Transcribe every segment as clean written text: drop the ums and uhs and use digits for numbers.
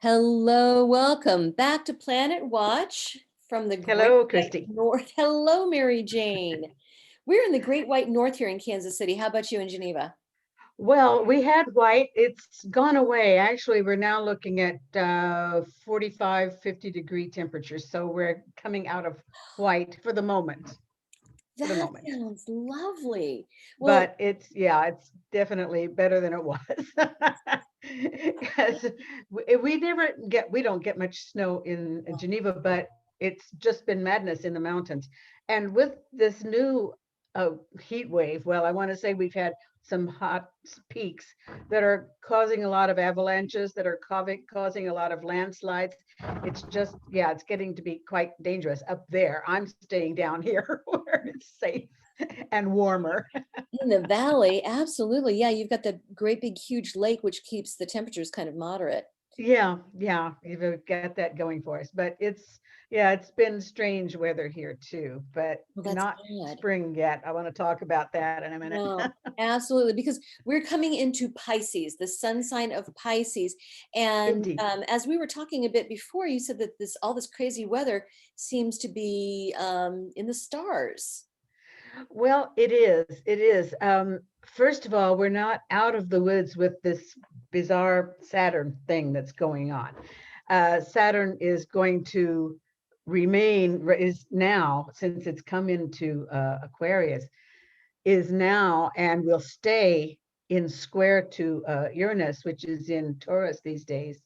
Hello, welcome back to Planet Watch from the Great Hello, White Christy. North. Hello, Mary Jane. We're in the Great White North here in Kansas City. How about you in Geneva? Well, we had white. It's gone away. Actually, we're now looking at 45, 50-degree temperatures. So we're coming out of white for the moment, for the That moment. sounds lovely. Well, But it's definitely better than it was. Because we don't get much snow in Geneva, but it's just been madness in the mountains. And with this new heat wave, well, I want to say we've had some hot peaks that are causing a lot of avalanches, that are causing a lot of landslides. It's just, it's getting to be quite dangerous up there. I'm staying down here where it's safe and warmer. in the valley, absolutely. Yeah, you've got the great big huge lake, which keeps the temperatures kind of moderate. Yeah, you've got that going for us. But it's been strange weather here too, but Well, that's not bad. spring yet. I want to talk about that in a minute. No, absolutely, because we're coming into Pisces, the sun sign of Pisces. And Indeed. as we were talking a bit before, you said that all this crazy weather seems to be in the stars. Well, it is. It is. First of all, we're not out of the woods with this bizarre Saturn thing that's going on. Saturn is going to is now, since it's come into Aquarius, is now and will stay in square to Uranus, which is in Taurus these days,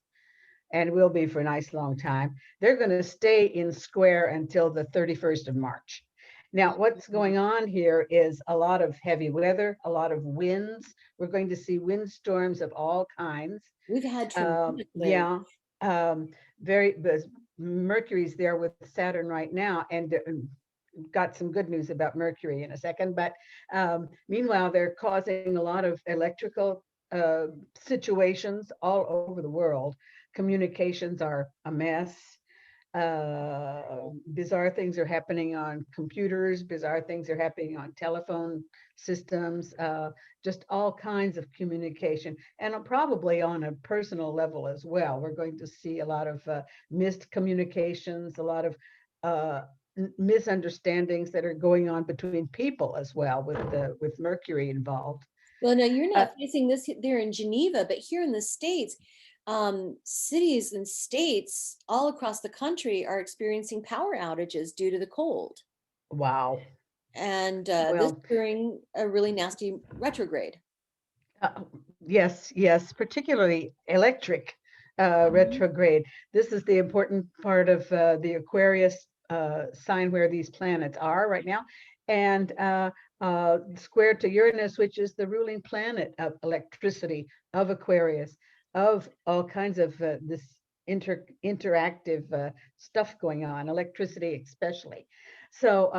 and will be for a nice long time. They're going to stay in square until the 31st of March. Now, what's going on here is a lot of heavy weather, a lot of winds. We're going to see windstorms of all kinds. We've had tremendous wind. Yeah, um, Mercury's there with Saturn right now, and got some good news about Mercury in a second. But meanwhile, they're causing a lot of electrical situations all over the world. Communications are a mess. Bizarre things are happening on computers, bizarre things are happening on telephone systems, just all kinds of communication, and probably on a personal level as well. We're going to see a lot of missed communications, a lot of uh, misunderstandings that are going on between people as well, with Mercury involved. Well, no, you're Uh, not facing this there in Geneva, but here in the States, cities and states all across the country are experiencing power outages due to the cold. wow. And this Well, during a really nasty retrograde. Uh, yes, particularly electric Mhm. retrograde. This is the important part of the Aquarius sign where these planets are right now, and square to Uranus, which is the ruling planet of electricity, of Aquarius, of all kinds of this interactive stuff going on, electricity especially. So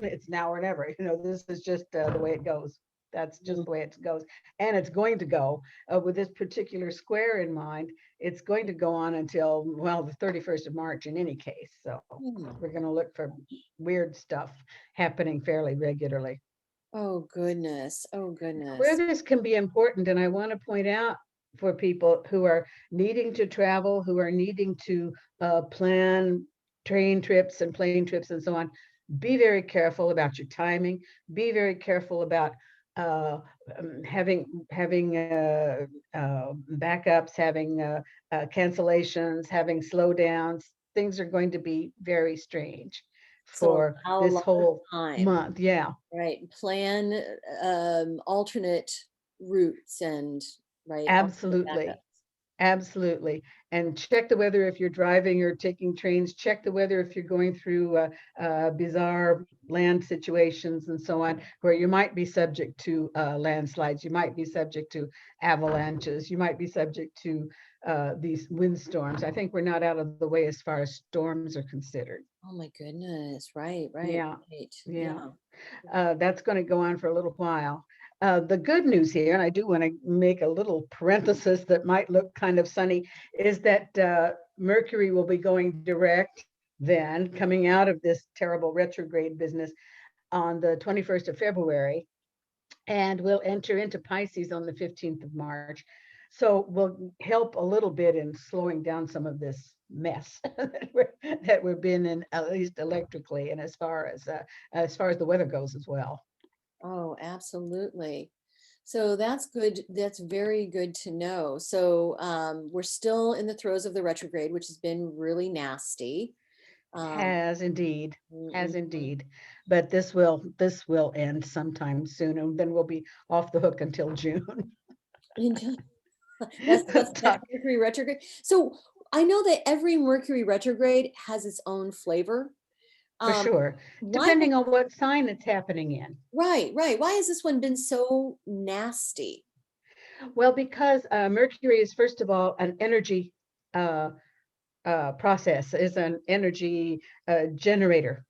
it's now or never. This is just the way it goes. That's just Mhm. the way it goes, and it's going to go with this particular square in mind. It's going to go on until, well, the 31st of March in any case. So Hmm. we're going to look for weird stuff happening fairly regularly. Oh goodness. Oh Where goodness. this can be important, and I want to point out for people who are needing to travel, who are needing to plan train trips and plane trips and so on, be very careful about your timing. Be very careful about uh, having backups, having cancellations, having slowdowns. Things are going to be very strange So for allow a this lot of whole time, month. Yeah. right? Plan alternate routes and right alternate backups. Absolutely. Absolutely. And check the weather if you're driving or taking trains. Check the weather if you're going through bizarre land situations and so on, where you might be subject to landslides. You might be subject to avalanches. You might be subject to these windstorms. I think we're not out of the way as far as storms are considered. Oh my goodness. Right, right, Yeah. right. Yeah. Yeah. That's going to go on for a little while. The good news here, and I do want to make a little parenthesis that might look kind of sunny, is that Mercury will be going direct then, coming out of this terrible retrograde business on the 21st of February, and will enter into Pisces on the 15th of March. So will help a little bit in slowing down some of this mess that we've been in, at least electrically, and as far as the weather goes as well. Oh, absolutely. So that's good. That's very good to know. So we're still in the throes of the retrograde, which has been really nasty. Um, Has indeed, mm, has mm, indeed. But this will end sometime soon, and then we'll be off the hook until June. mm. That's next Talk Mercury retrograde. So I know that every Mercury retrograde has its own flavor. for Um, sure, why? depending on what sign it's happening in. Right, right. Why has this one been so nasty? Well, because Mercury is first of all an energy uh, process, is an energy generator.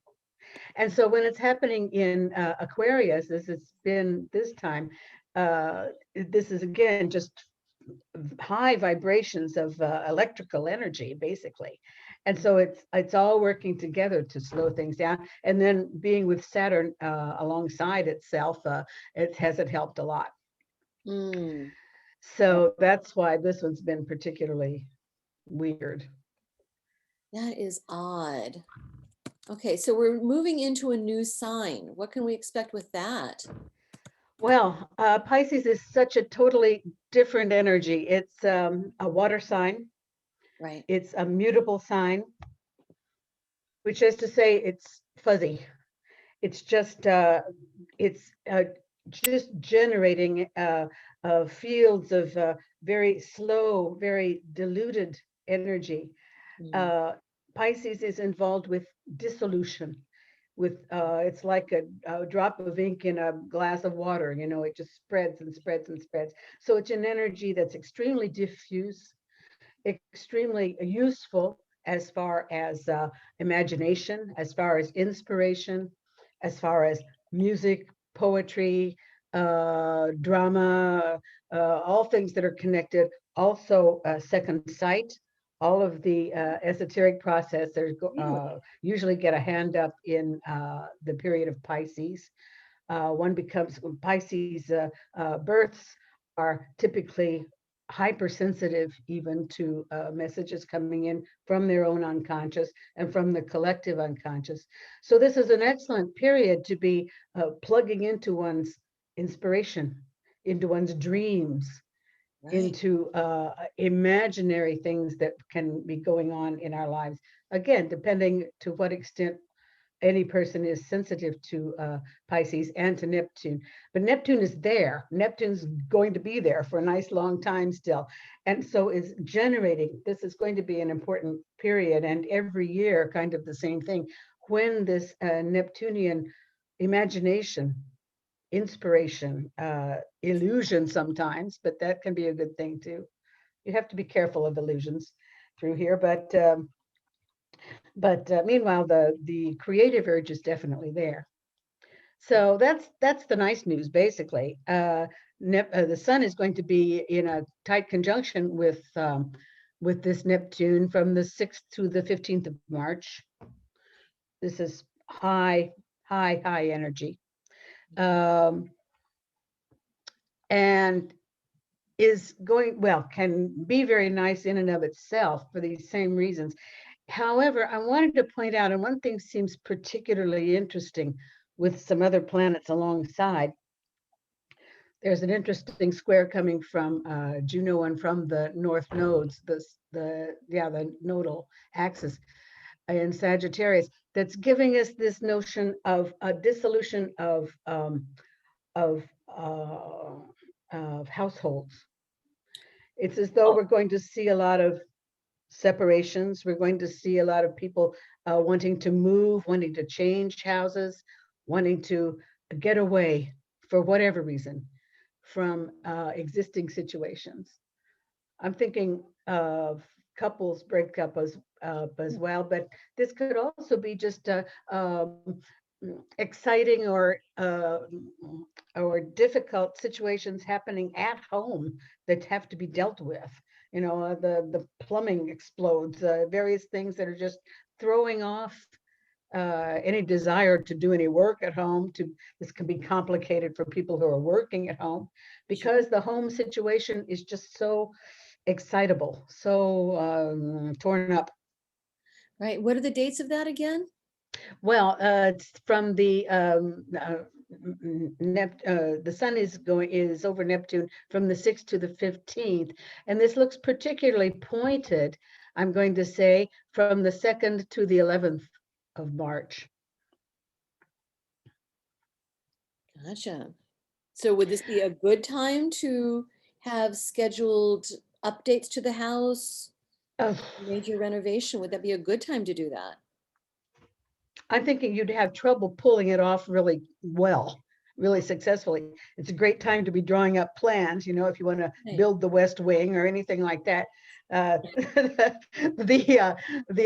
And so when it's happening in Aquarius, as it's been this time, this is again just high vibrations of electrical energy, basically. And so it's all working together to slow things down. And then being with Saturn alongside itself, it hasn't helped a lot. Mm, yeah, So that's why this one's been particularly weird. that is odd. Okay, so we're moving into a new sign. What can we expect with that? Well, Pisces is such a totally different energy. It's a water sign. Right. It's a mutable sign, which is to say it's fuzzy. It's just generating fields of very slow, very diluted energy. Mm. Uh, Pisces is involved with dissolution. It's like a drop of ink in a glass of water. It just spreads and spreads and spreads. So it's an energy that's extremely diffuse, extremely useful as far as imagination, as far as inspiration, as far as music, poetry, drama, all things that are connected. Also, second sight. All of the esoteric processors Really? usually get a hand up in the period of Pisces. One becomes Pisces births are typically hypersensitive even to messages coming in from their own unconscious and from the collective unconscious. So this is an excellent period to be plugging into one's inspiration, into one's dreams, Right. into imaginary things that can be going on in our lives. Again, depending to what extent any person is sensitive to Pisces and to Neptune. But Neptune is there. Neptune's going to be there for a nice long time still. And so is generating. This is going to be an important period. And every year, kind of the same thing. When this Neptunian imagination, inspiration, illusion sometimes, but that can be a good thing too. You have to be careful of illusions through here, but meanwhile, the creative urge is definitely there. So that's the nice news, basically. The Sun is going to be in a tight conjunction with this Neptune from the 6th to the 15th of March. This is high, high, high energy, um, and is going well. Can be very nice in and of itself for these same reasons. However, I wanted to point out, and one thing seems particularly interesting with some other planets alongside. There's an interesting square coming from Juno and from the North nodes, the nodal axis in Sagittarius. That's giving us this notion of a dissolution of uh, of households. It's as though Oh, we're going to see a lot of separations. We're going to see a lot of people wanting to move, wanting to change houses, wanting to get away for whatever reason from existing situations. I'm thinking of couples breakup as well, but this could also be just exciting or difficult situations happening at home that have to be dealt with. The plumbing explodes, various things that are just throwing off any desire to do any work at home. This can be complicated for people who are working at home, because the home situation is just so excitable, so torn up. Right. What are the dates of that again? Well, it's from the the sun is over Neptune from the 6th to the 15th, and this looks particularly pointed, I'm going to say, from the 2nd to the 11th of March. Gotcha. So would this be a good time to have scheduled updates to the house, Ugh. major renovation? Would that be a good time to do that? I'm thinking you'd have trouble pulling it off really well, really successfully. It's a great time to be drawing up plans, you know, if you want to Right. build the West Wing or anything like that. The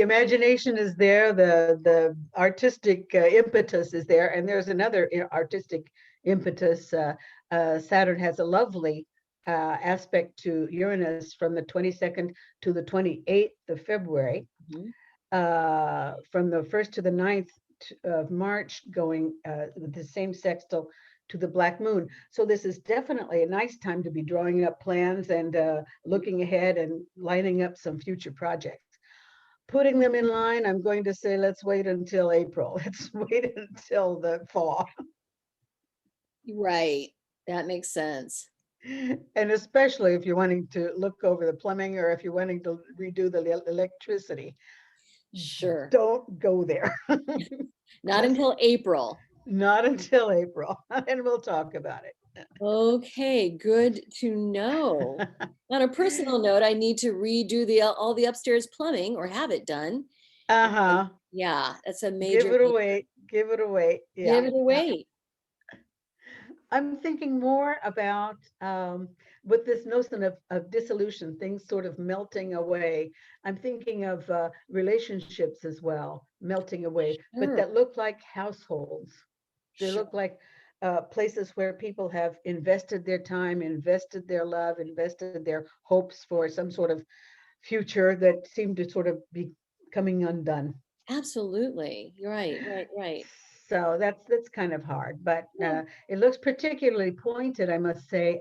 imagination is there, the artistic impetus is there, and there's another artistic impetus. Saturn has a lovely aspect to Uranus from the 22nd to the 28th of February. Mhm. From the 1st to the 9th of March, going with the same sextile to the black moon. So this is definitely a nice time to be drawing up plans and looking ahead and lining up some future projects. Putting them in line, I'm going to say, let's wait until April. Let's wait until the fall. Right. That makes sense. And especially if you're wanting to look over the plumbing, or if you're wanting to redo the electricity, Sure. don't go there. Not until April. Not until April, and we'll talk about it. Okay, good to know. On a personal note, I need to redo all the upstairs plumbing or have it done. And Uh-huh. yeah, that's a Give major, it major. away. Give it away. Give Yeah. it away. I'm thinking more about with this notion of dissolution, things sort of melting away. I'm thinking of relationships as well, melting away, but Sure. that look like households. They Sure. look like places where people have invested their time, invested their love, invested their hopes for some sort of future that seem to sort of be coming undone. Absolutely. You're right, right, right. So that's kind of hard, but Yeah. it looks particularly pointed, I must say.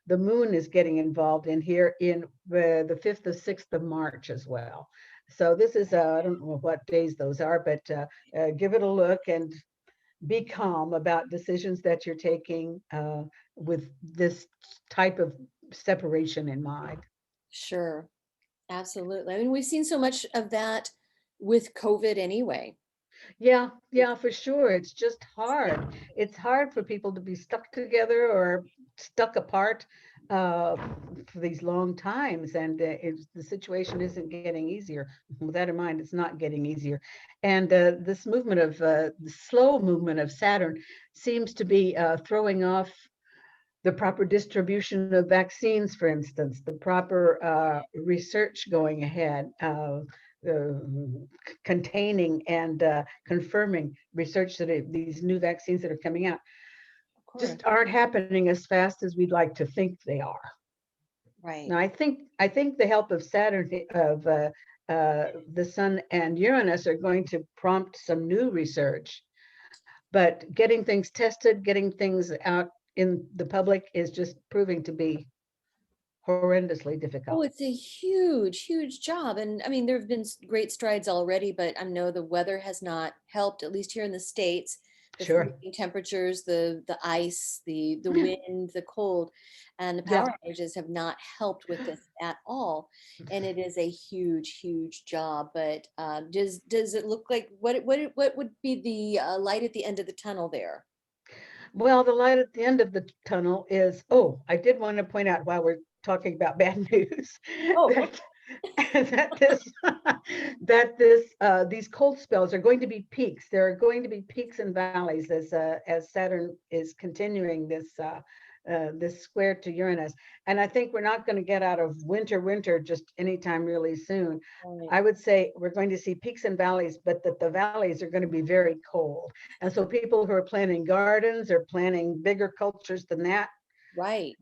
The moon is getting involved in here in the 5th or 6th of March as well. So this is, I don't know what days those are, but give it a look and be calm about decisions that you're taking with this type of separation in mind. Sure. Absolutely. I mean, we've seen so much of that with COVID anyway. Yeah, yeah, for sure. It's just hard. It's hard for people to be stuck together or stuck apart uh, for these long times, and the situation isn't getting easier. With that in mind, it's not getting easier. And this movement of the slow movement of Saturn seems to be throwing off the proper distribution of vaccines, for instance, the proper research going ahead, uh, containing and confirming research that these new vaccines that are coming out Of course. just aren't happening as fast as we'd like to think they are. Right. Now, I think the help of Saturn, of the Sun and Uranus are going to prompt some new research, but getting things tested, getting things out in the public is just proving to be horrendously Oh, difficult. it's a huge, huge job. And I mean, there have been great strides already, but I know the weather has not helped, at least here in the States. The Sure. freezing temperatures, the ice, the wind, the cold, and the Yeah. power outages have not helped with this at all. And it is a huge, huge job. But does it look like what would be the light at the end of the tunnel there? Well, the light at the end of the tunnel is, oh, I did want to point out while we're talking about bad news Oh, that that this these cold spells are going to be peaks. There are going to be peaks and valleys as Saturn is continuing this square to Uranus. And I think we're not going to get out of winter just anytime really soon. right. I would say we're going to see peaks and valleys, but that the valleys are going to be very cold. And so people who are planting gardens or planting bigger cultures than that, Right.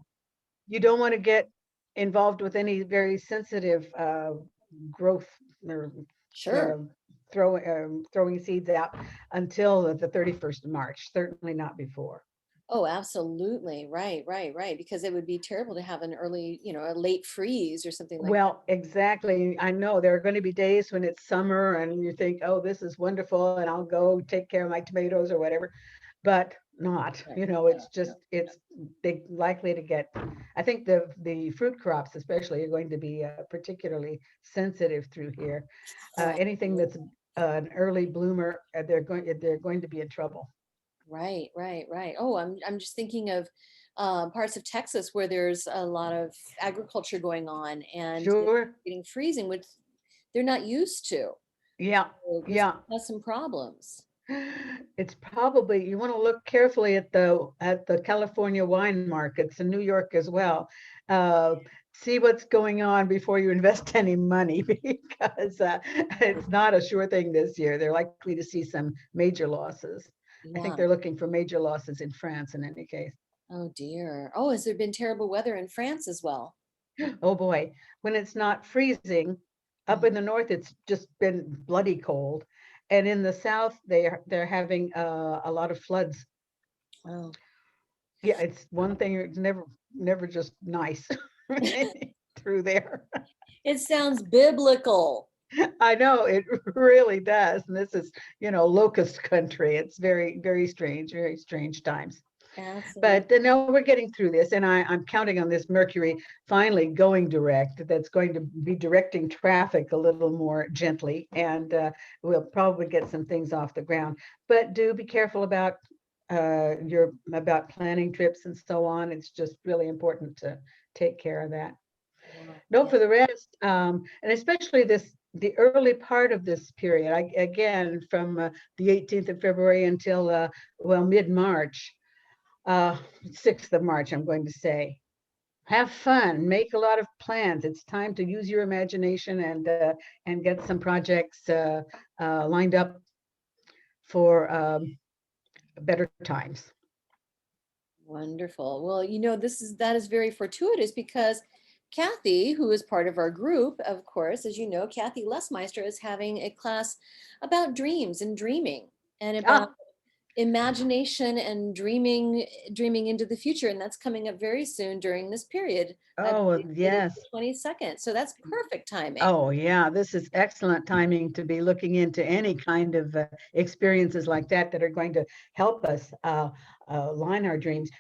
you don't want to get involved with any very sensitive growth or uh, Sure. throwing seeds out until the 31st of March, certainly not before. Oh, absolutely. Right, right, right. Because it would be terrible to have an early, a late freeze or something like Well, exactly. I know there are going to be days when it's summer and you think, oh, this is wonderful, and I'll go take care of my tomatoes or whatever, but not, that. it's just, it's they likely to get, I think the fruit crops especially are going to be particularly sensitive through here. Oh, Anything absolutely. that's an early bloomer, they're going to be in trouble. Right, right, right. Oh, I'm just thinking of parts of Texas where there's a lot of agriculture going on, and it's Sure. getting freezing, which they're not used to. Yeah. So this Yeah. has some problems. It's probably, you want to look carefully at the California wine markets in New York as well. Uh, See what's going on before you invest any money, because it's not a sure thing this year. They're likely to see some major losses. I think Yeah. they're looking for major losses in France in any case. Oh dear. Oh, has there been terrible weather in France as well? Oh boy, when it's not freezing, up Mm. in the north, it's just been bloody cold. And in the south, they're having a lot of floods. Oh. Yeah, it's one thing, it's never just nice through there. It sounds biblical. I know it really does. And this is, locust country. It's very strange times. Absolutely. But no, we're getting through this, and I'm counting on this Mercury finally going direct. That's going to be directing traffic a little more gently, and we'll probably get some things off the ground. But do be careful about planning trips and so on. It's just really important to take care of that. Yeah. No, Yeah. for the rest, and especially the early part of this period, again, from the 18th of February until well, mid-March, 6th of March, I'm going to say. Have fun, make a lot of plans. It's time to use your imagination and get some projects lined up for better times. Wonderful. Well, that is very fortuitous because Kathy, who is part of our group, of course, as you know, Kathy Lesmeister is having a class about dreams and dreaming and about Ah, imagination and dreaming into the future, and that's coming up very soon during this period. I oh, believe it is yes. the 22nd, so that's perfect timing. Oh, yeah, this is excellent timing to be looking into any kind of experiences like that are going to help us line our dreams.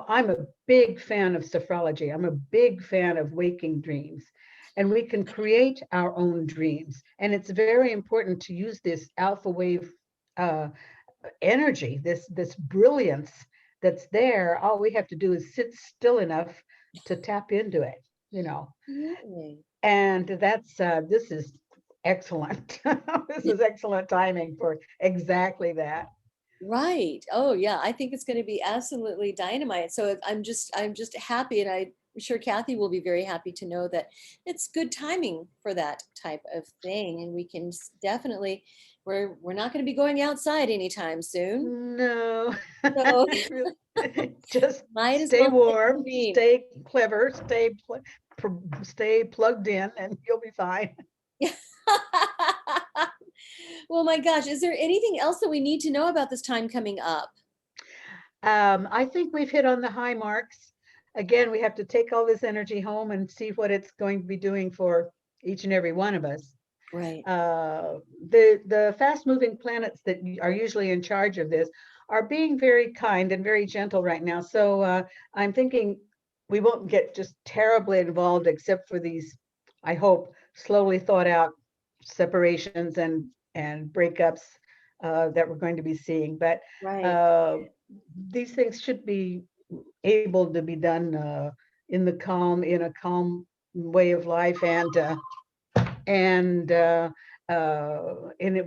I'm a big fan of sophrology. I'm a big fan of waking dreams. And we can create our own dreams. And it's very important to use this alpha wave uh, energy, this brilliance that's there. All we have to do is sit still enough to tap into it. Absolutely. And this is excellent. This is excellent timing for exactly that. Right. Oh yeah, I think it's going to be absolutely dynamite. So I'm just happy, and I'm sure Kathy will be very happy to know that it's good timing for that type of thing, and we can definitely we're not going to be going outside anytime soon. No, So really, just might as stay well sit and warm, dream. stay clever, stay plugged in, and you'll be fine. Well, my gosh, is there anything else that we need to know about this time coming up? I think we've hit on the high marks. Again, we have to take all this energy home and see what it's going to be doing for each and every one of us. Right. The fast moving planets that are usually in charge of this are being very kind and very gentle right now. So I'm thinking we won't get just terribly involved, except for these, I hope, slowly thought out separations and breakups that we're going to be seeing. But Right. uh, these things should be able to be done in a calm way of life, and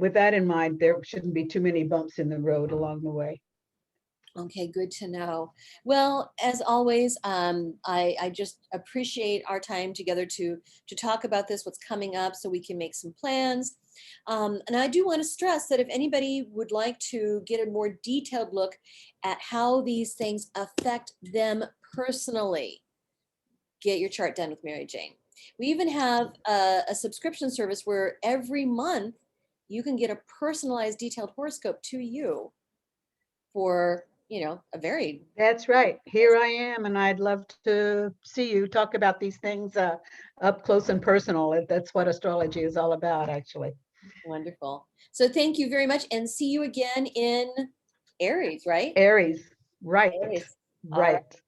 with that in mind, there shouldn't be too many bumps in the road along the way. Okay, good to know. Well, as always, I just appreciate our time together to talk about this, what's coming up, so we can make some plans. And I do want to stress that if anybody would like to get a more detailed look at how these things affect them personally, get your chart done with Mary Jane. We even have a subscription service where every month you can get a personalized, detailed horoscope to you for, a very, That's right. Here I am, and I'd love to see you talk about these things up close and personal. That's what astrology is all about, actually. wonderful. So thank you very much, and see you again in Aries, right? Aries, right, Aries. All right. right.